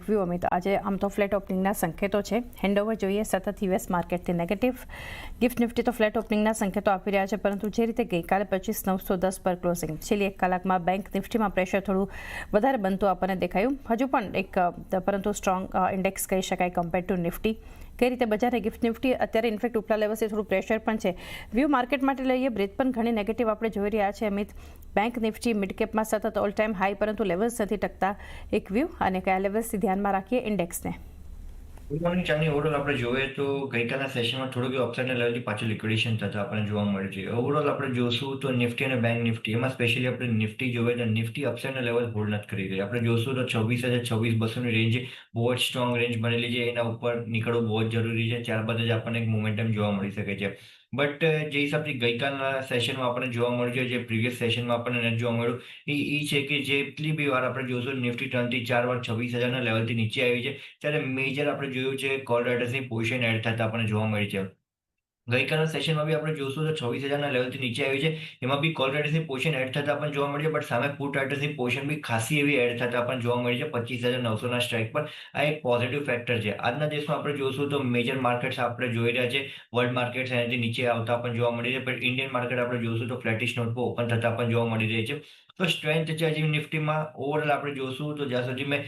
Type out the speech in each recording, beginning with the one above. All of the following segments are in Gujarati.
વ્યૂ અમિત, આજે આમ તો ફ્લેટ ઓપનિંગના સંકેતો છે, હેન્ડઓવર જોઈએ સતત યુએસ માર્કેટથી નેગેટિવ, ગિફ્ટ નિફ્ટી તો ફ્લેટ ઓપનિંગના સંકેતો આપી રહ્યા છે, પરંતુ જે રીતે ગઈકાલે 25,910 પર ક્લોઝિંગ, છેલ્લી એક કલાકમાં બેંક નિફ્ટીમાં પ્રેશર થોડું વધારે બનતું આપણને દેખાયું, હજુ પણ એક પરંતુ સ્ટ્રોંગ ઇન્ડેક્સ કહી શકાય કમ્પેર ટુ નિફ્ટી. કઈ રીતે બજારે ગિફ્ટ નિફ્ટી અત્યારે ઇનફેક્ટ ઉપલા લેવલથી થોડું પ્રેશર પણ છે, વ્યૂ માર્કેટ માટે લઈએ, બ્રેથ પણ ઘણી નેગેટિવ આપણે જોઈ રહ્યા છે અમિત. બેંક નિફ્ટી મિડ કેપમાં સતત ઓલ ટાઈમ હાઈ પરંતુ લેવલ્સ નથી ટકતા, એક વ્યૂ અને કયા લેવલ્સથી ધ્યાનમાં રાખીએ ઇન્ડેક્સને? ગુડ મોર્નિંગ ચાની ઓવરઓલ આપણે જોઈએ તો ગઈકાલના સેશનમાં થોડુંક અપસાઇડના લેવલથી પાછું લિક્વિડેશન થતા આપણને જોવા મળે છે. ઓવરઓલ આપણે જોશું તો નિફ્ટી અને બેંક નિફ્ટી, એમાં સ્પેશિયલી આપણે નિફ્ટી જોઈએ તો નિફ્ટી અપસાઇડના લેવલ હોલ્ડ નથી કરી રહી. આપણે જોશું તો 26,000-26,200ની રેન્જ બહુ જ સ્ટ્રોંગ રેન્જ બનેલી છે, એના ઉપર નીકળવું બહુ જ જરૂરી છે, ત્યારબાદ જ આપણને એક મોમેન્ટમ જોવા મળી શકે છે. બટ જે હિસાબથી ગઈકાલના સેશનમાં આપણને જોવા મળ્યું છે, જે પ્રીવિયસ સેશનમાં આપણને નથી જોવા મળ્યું, એ છે કે જેટલી બી વાર આપણે જોશું નિફ્ટી 3 થી 4 વાર 26,000ના લેવલથી નીચે આવી છે, ત્યારે મેજર આપણે જોયું છે કોલ રાઇડર્સની પોઝિશન એડ થતા આપણને જોવા મળી છે. ગઈકાલના સેશનમાં બી આપણે જોશું તો 26,000ના લેવલથી નીચે આવી છે, એમાં બી કોલ રાઇડર્સની પોઝિશન એડ થતા આપણને જોવા મળી છે, બટ સામે પુટ રાઇડર્સની પોઝિશન બી ખાસી એવી એડ થતા આપણને જોવા મળી છે 25,900ના સ્ટ્રાઇક પર. આ એક પોઝિટિવ ફેક્ટર છે. આજના દિવસમાં આપણે જોશું તો મેજર માર્કેટ્સ આપણે જોઈ રહ્યા છે, વર્લ્ડ માર્કેટ્સ એનાથી નીચે આવતા પણ જોવા મળી છે, બટ ઇન્ડિયન માર્કેટ આપણે જોશું તો ફ્લેટિશ નોટ પર ઓપન થતા પણ જોવા મળી રહી છે. તો સ્ટ્રેન્થ છે હજી નિફ્ટીમાં. ઓવરઓલ આપણે જોશું તો જ્યાં સુધી મેં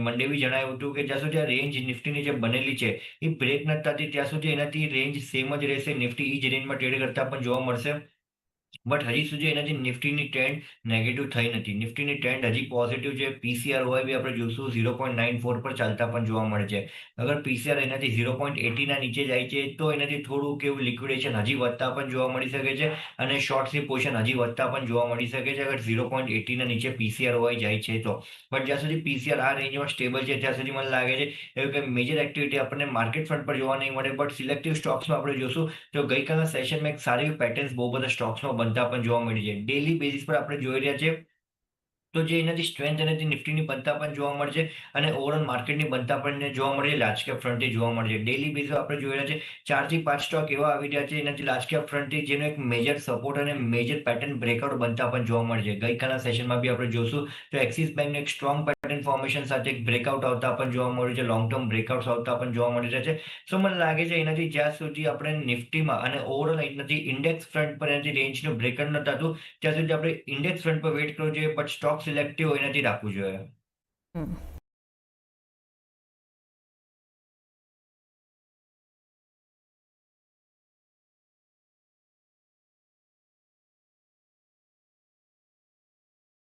મંડે બી જણાવ્યું હતું કે જ્યાં સુધી આ રેન્જ નિફ્ટીની જે બનેલી છે એ બ્રેક નથી થતી ત્યાં સુધી એનાથી રેન્જ સેમ જ રહેશે. નિફ્ટી એ જ રેન્જમાં ટ્રેડ કરતા પણ જોવા મળશે. બટ હજી સુધી એનાથી નિફ્ટીની ટ્રેન્ડ નેગેટિવ થઈ નથી. નિફ્ટીની ટ્રેન્ડ હજી પોઝિટિવ છે. પીસીઆર હોય બી આપણે જોશું 0.94 પર ચાલતા પણ જોવા મળે છે. અગર પીસીઆર એનાથી 0.80ના નીચે જાય છે તો એનાથી થોડું કેવું લિક્વિડેશન હજી વધતા પણ જોવા મળી શકે છે અને શોર્ટ્સની પોઝિશન હજી વધતા પણ જોવા મળી શકે છે અગર 0.80ના નીચે પીસીઆર હોય જાય છે તો. બટ જ્યાં સુધી પીસીઆર આ રેન્જમાં સ્ટેબલ છે ત્યાં સુધી મને લાગે છે એવું કે મેજર એક્ટિવિટી આપણને માર્કેટ ફ્રન્ટ પર જોવા નહીં મળે. બટ સિલેક્ટિવ સ્ટોક્સમાં આપણે જોશું તો ગઈકાલના સેશનમાં એક સારી પેટર્ન્સ બહુ બધા સ્ટોક્સમાં બનતા પણ જોવા મળી છે. ડેલી બેઝિસ પર આપણે જોઈ રહ્યા છીએ તો જે એનાથી સ્ટ્રેન્થ એનાથી નિફ્ટીની બનતા પણ જોવા મળશે અને ઓવરઓલ માર્કેટની બનતા પણ જોવા મળે છે, લાર્જ કેપ ફ્રન્ટથી જોવા મળે છે. ડેલી બેઝ આપણે જોઈ રહ્યા છે 4 થી 5 સ્ટોક એવા આવી રહ્યા છે એનાથી લાર્જ કેપ ફ્રન્ટથી જેનો એક મેજર સપોર્ટ અને મેજર પેટર્ન બ્રેકઆઉટ બનતા પણ જોવા મળે છે. ગઈકાલના સેશનમાં બી આપણે જોશું તો એક્સિસ બેંકનું એક સ્ટ્રોંગ પેટર્ન ફોર્મેશન સાથે એક બ્રેકઆઉટ આવતા પણ જોવા મળ્યું છે, લોંગ ટર્મ બ્રેકઆઉટ્સ આવતા પણ જોવા મળી રહ્યા છે. સો મને લાગે છે એનાથી જ્યાં સુધી આપણે નિફ્ટીમાં અને ઓવરઓલ એનાથી ઇન્ડેક્સ ફ્રન્ટ પર એનાથી રેન્જનું બ્રેકઆઉટ ન થતું ત્યાં સુધી આપણે ઇન્ડેક્સ ફ્રન્ટ પર વેઇટ કરવું જોઈએ, બટ સ્ટોક સિલેક્ટિવ એનાથી રાખવું જોઈએ.